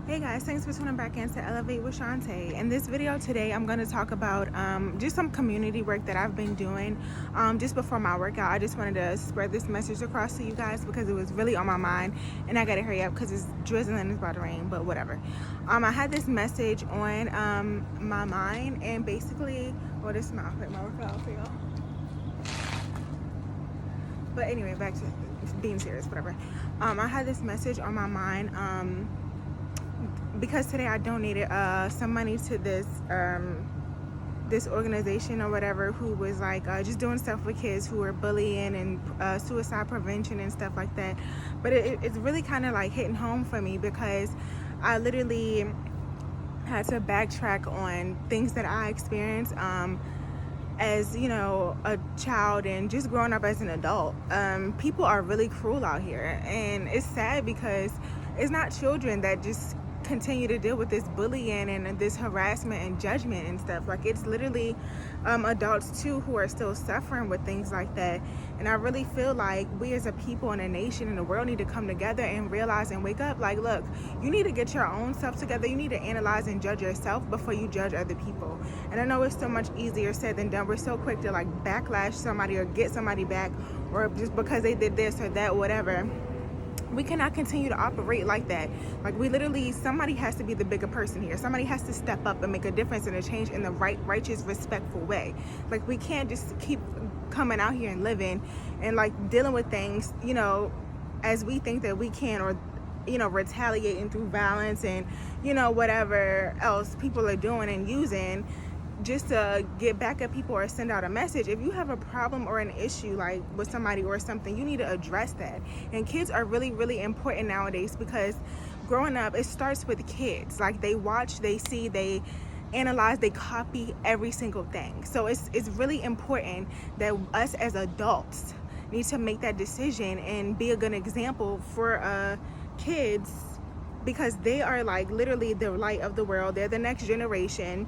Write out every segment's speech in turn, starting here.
Hey guys, thanks for tuning back in to Elevate with Shantae. In this video today, I'm going to talk about just some community work that I've been doing just before my workout. I just wanted to spread this message across to you guys because it was really on my mind, and I got to hurry up because it's drizzling and it's about to rain, but whatever. I had this message on my mind, and basically, well, this is my outfit, my workout outfit, y'all. But anyway, back to being serious, whatever. I had this message on my mind because today I donated some money to this organization or whatever, who was like just doing stuff with kids who were bullying and suicide prevention and stuff like that. But it's really kind of like hitting home for me because I literally had to backtrack on things that I experienced as, you know, a child and just growing up as an adult. People are really cruel out here, and it's sad because it's not children that just continue to deal with this bullying and this harassment and judgment and stuff. Like, it's literally adults too who are still suffering with things like that. And I really feel like we as a people and a nation and the world need to come together and realize and wake up, like, look, you need to get your own stuff together. You need to analyze and judge yourself before you judge other people. And I know it's so much easier said than done. We're so quick to like backlash somebody or get somebody back, or just because they did this or that, whatever. We cannot continue to operate like that. Like, we literally, somebody has to be the bigger person here. Somebody has to step up and make a difference and a change in the righteous, respectful way. Like, we can't just keep coming out here and living and like dealing with things, you know, as we think that we can, or, you know, retaliating through violence and, you know, whatever else people are doing and using just to get back at people or send out a message. If you have a problem or an issue like with somebody or something, you need to address that. And kids are really, really important nowadays because growing up, it starts with kids. Like, they watch, they see, they analyze, they copy every single thing. So it's really important that us as adults need to make that decision and be a good example for kids, because they are like literally the light of the world. They're the next generation.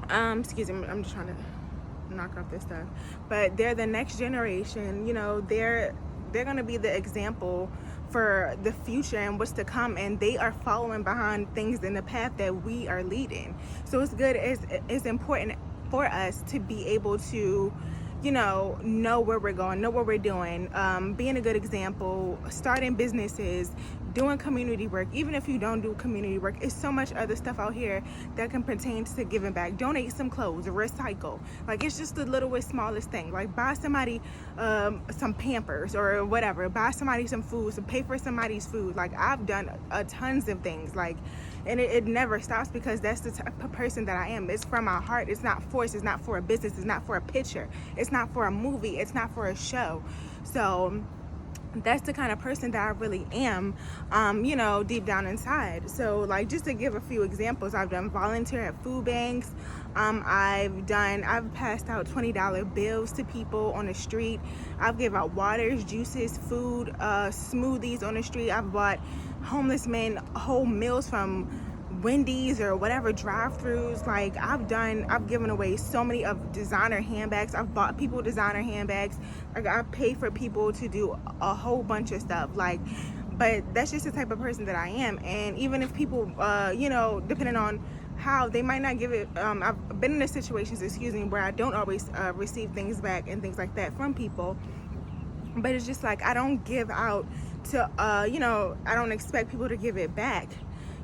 Excuse me, I'm just trying to knock off this stuff, but they're the next generation. You know, they're gonna be the example for the future and what's to come, and they are following behind things in the path that we are leading. So it's good, it's important for us to be able to, you know where we're going, know what we're doing, being a good example, starting businesses, doing community work. Even if you don't do community work, it's so much other stuff out here that can pertain to giving back. Donate some clothes, recycle. Like, it's just the littlest, smallest thing. Like, buy somebody some Pampers or whatever, buy somebody some food, so pay for somebody's food. Like, I've done tons of things, like, and it never stops because that's the type of person that I am. It's from my heart. It's not forced. It's not for a business. It's not for a picture. It's not for a movie. It's not for a show. So that's the kind of person that I really am, you know, deep down inside. So, like, just to give a few examples, I've done volunteer at food banks. I've passed out $20 bills to people on the street. I've given out waters, juices, food, smoothies on the street. I've bought homeless men whole meals from Wendy's or whatever drive-throughs. Like, I've given away so many of designer handbags. I've bought people designer handbags. Like, I pay for people to do a whole bunch of stuff. Like, but that's just the type of person that I am. And even if people, you know, depending on how they might not give it, I've been in the situations, where I don't always receive things back and things like that from people. But it's just like, I don't give out to, you know, I don't expect people to give it back.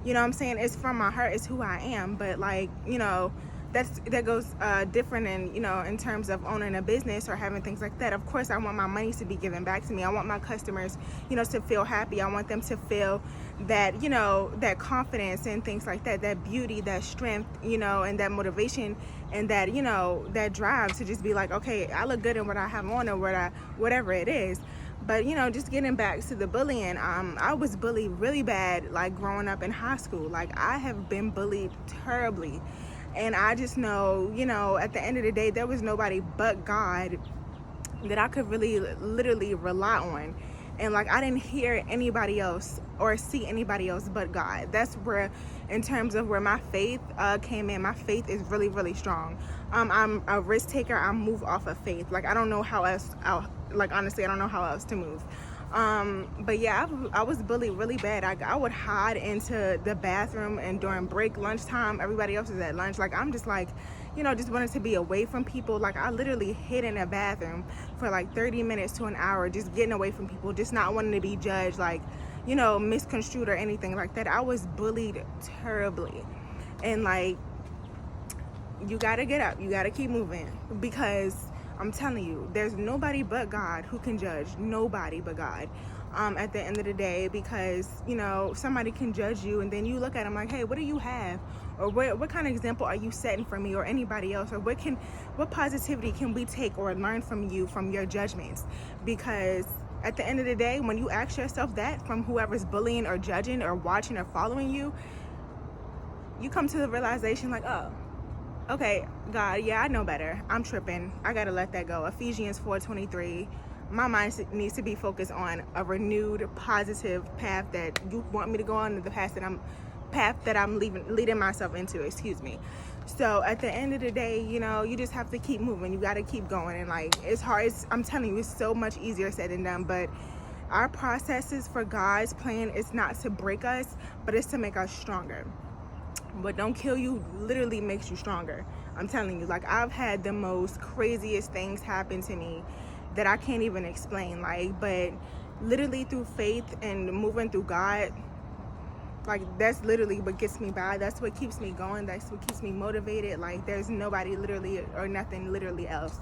You know what I'm saying? It's from my heart. It's who I am. But, like, you know, that goes different in, you know, in terms of owning a business or having things like that. Of course, I want my money to be given back to me. I want my customers, you know, to feel happy. I want them to feel that, you know, that confidence and things like that, that beauty, that strength, you know, and that motivation and that, you know, that drive to just be like, okay, I look good in what I have on or whatever it is. But, you know, just getting back to the bullying, I was bullied really bad, like, growing up in high school. Like, I have been bullied terribly. And I just know, you know, at the end of the day, there was nobody but God that I could really, literally rely on. And, like, I didn't hear anybody else or see anybody else but God. That's where, in terms of where my faith came in, my faith is really, really strong. I'm a risk taker. I move off of faith. Like, I don't know how else, like, honestly, I don't know how else to move. But yeah, I was bullied really bad. I would hide into the bathroom, and during break, lunchtime, everybody else is at lunch. Like, I'm just like, just wanted to be away from people. Like, I literally hid in a bathroom for like 30 minutes to an hour, just getting away from people, just not wanting to be judged, like, misconstrued or anything like that. I was bullied terribly. And like, you gotta get up, you gotta keep moving, because I'm telling you, there's nobody but God who can judge. Nobody but God. At the end of the day, because somebody can judge you, and then you look at them like, hey, what do you have, or what kind of example are you setting for me or anybody else, or what positivity can we take or learn from you, from your judgments? Because at the end of the day, when you ask yourself that from whoever's bullying or judging or watching or following you, you come to the realization like, oh, okay, God, yeah, I know better. I'm tripping. I gotta let that go. Ephesians 4:23. My mind needs to be focused on a renewed, positive path that you want me to go on, the path that I'm leading myself into. Excuse me. So at the end of the day, you just have to keep moving. You gotta keep going, and like, it's hard. I'm telling you, it's so much easier said than done. But our processes for God's plan is not to break us, but it's to make us stronger. What don't kill you literally makes you stronger. I'm telling you, like, I've had the most craziest things happen to me that I can't even explain, like, but literally through faith and moving through God, like, that's literally what gets me by. That's what keeps me going. That's what keeps me motivated. Like, there's nobody literally or nothing literally else.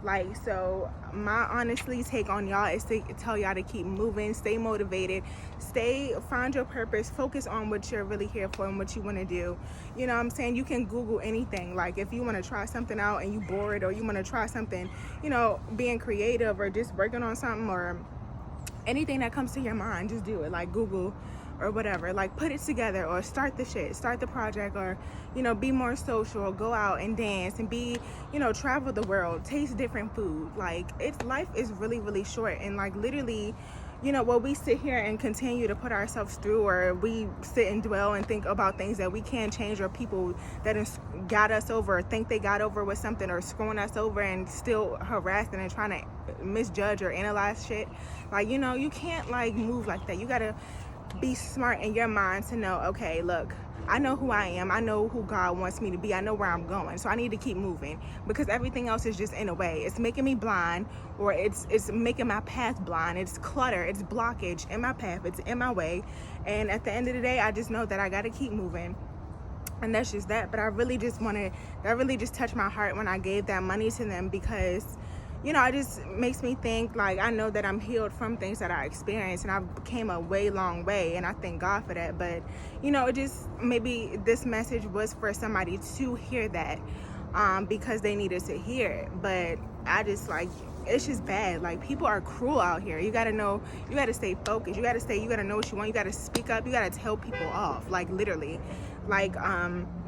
Like, so my honestly take on y'all is to tell y'all to keep moving, stay motivated, find your purpose, focus on what you're really here for and what you want to do. You know what I'm saying? You can Google anything. Like, if you want to try something out and you bored, or you want to try something, being creative, or just working on something, or anything that comes to your mind, just do it. Like, Google or whatever, like, put it together, or start the project, or be more social, go out and dance and be, travel the world, taste different food. Like, life is really, really short, and like, literally, what we sit here and continue to put ourselves through, or we sit and dwell and think about things that we can't change, or people that got us over, or think they got over with something, or screwing us over, and still harassing and trying to misjudge or analyze shit. Like, you can't like move like that. You gotta be smart in your mind to know, okay, look, I know who I am. I know who God wants me to be. I know where I'm going. So I need to keep moving, because everything else is just in a way. It's making me blind, or it's making my path blind. It's clutter. It's blockage in my path. It's in my way. And at the end of the day, I just know that I got to keep moving. And that's just that. But that really just touched my heart when I gave that money to them, because it just makes me think, like, I know that I'm healed from things that I experienced, and I've came a long way, and I thank God for that. But, it just, maybe this message was for somebody to hear that, because they needed to hear it. But I just, like, it's just bad. Like, people are cruel out here. You gotta know, you gotta stay focused. You gotta know what you want. You gotta speak up. You gotta tell people off, like, literally. Like,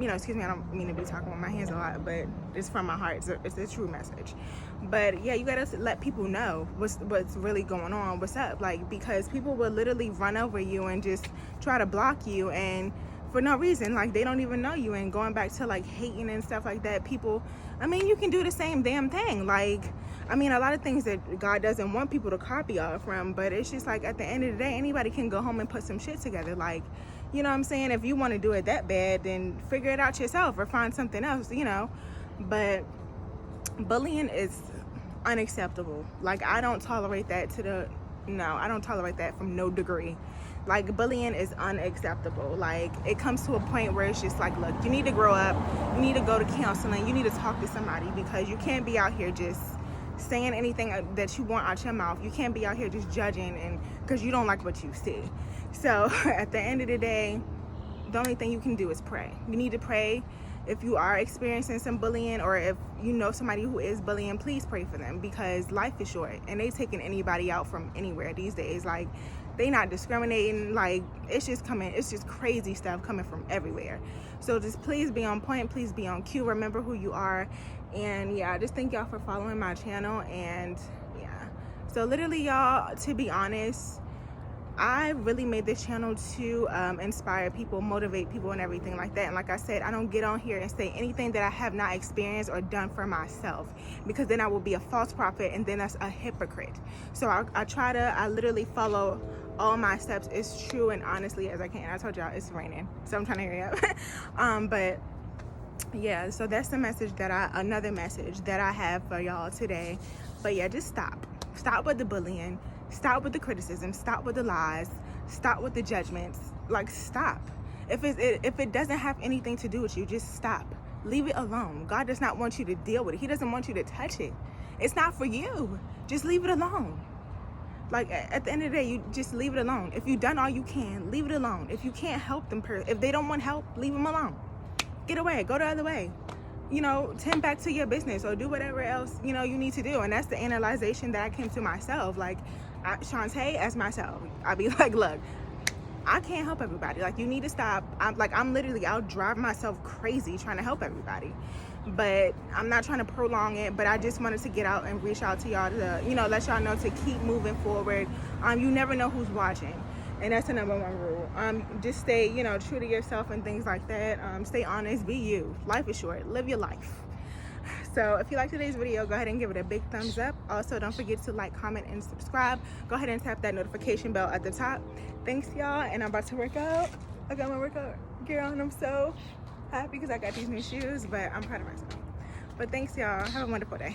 excuse me, I don't mean to be talking with my hands a lot, but it's from my heart. It's a true message. But yeah, you gotta let people know what's really going on, what's up. Like, because people will literally run over you and just try to block you, and for no reason. Like, they don't even know you. And going back to like hating and stuff like that, people, you can do the same damn thing. Like, a lot of things that God doesn't want people to copy off from, but it's just like, at the end of the day, anybody can go home and put some shit together. Like, you know what I'm saying? If you want to do it that bad, then figure it out yourself, or find something else, But bullying is unacceptable. Like, I don't tolerate that I don't tolerate that from no degree. Like, bullying is unacceptable. Like, it comes to a point where it's just like, look, you need to grow up. You need to go to counseling. You need to talk to somebody, because you can't be out here just saying anything that you want out your mouth. You can't be out here just judging, and because you don't like what you see. So at the end of the day, the only thing you can do is pray. You need to pray. If you are experiencing some bullying, or if you know somebody who is bullying, please pray for them, because life is short, and they taking anybody out from anywhere these days. Like, they not discriminating. Like, it's just crazy stuff coming from everywhere. So just please be on point, please be on cue, remember who you are. And yeah, I just thank y'all for following my channel. And yeah, so literally, y'all, to be honest, I really made this channel to inspire people, motivate people, and everything like that. And like I said, I don't get on here and say anything that I have not experienced or done for myself, because then I will be a false prophet, and then that's a hypocrite. So I literally follow all my steps as true and honestly as I can. I told y'all it's raining, so I'm trying to hurry up. But yeah, so that's the message another message that I have for y'all today. But yeah, just stop with the bullying, stop with the criticism, stop with the lies, stop with the judgments. Like, stop. If it doesn't have anything to do with you, just stop. Leave it alone. God does not want you to deal with it. He doesn't want you to touch it. It's not for you. Just leave it alone. Like, at the end of the day, you just leave it alone. If you've done all you can, leave it alone. If you can't help them, if they don't want help, leave them alone. Get away, go the other way. You know, tend back to your business or do whatever else, you know, you need to do. And that's the analyzation that I came to myself. Like, Shantae, as myself, I'd be like, look, I can't help everybody. Like, you need to stop. I'll drive myself crazy trying to help everybody. But I'm not trying to prolong it, but I just wanted to get out and reach out to y'all to, you know, let y'all know to keep moving forward. You never know who's watching. And that's the number one rule. Just stay, you know, true to yourself and things like that. Stay honest, be you. Life is short, live your life. So if you like today's video, go ahead and give it a big thumbs up. Also, don't forget to like, comment, and subscribe. Go ahead and tap that notification bell at the top. Thanks, y'all, and I'm about to work out. I got my workout gear on. I'm so happy because I got these new shoes, but I'm proud of myself. But thanks, y'all. Have a wonderful day.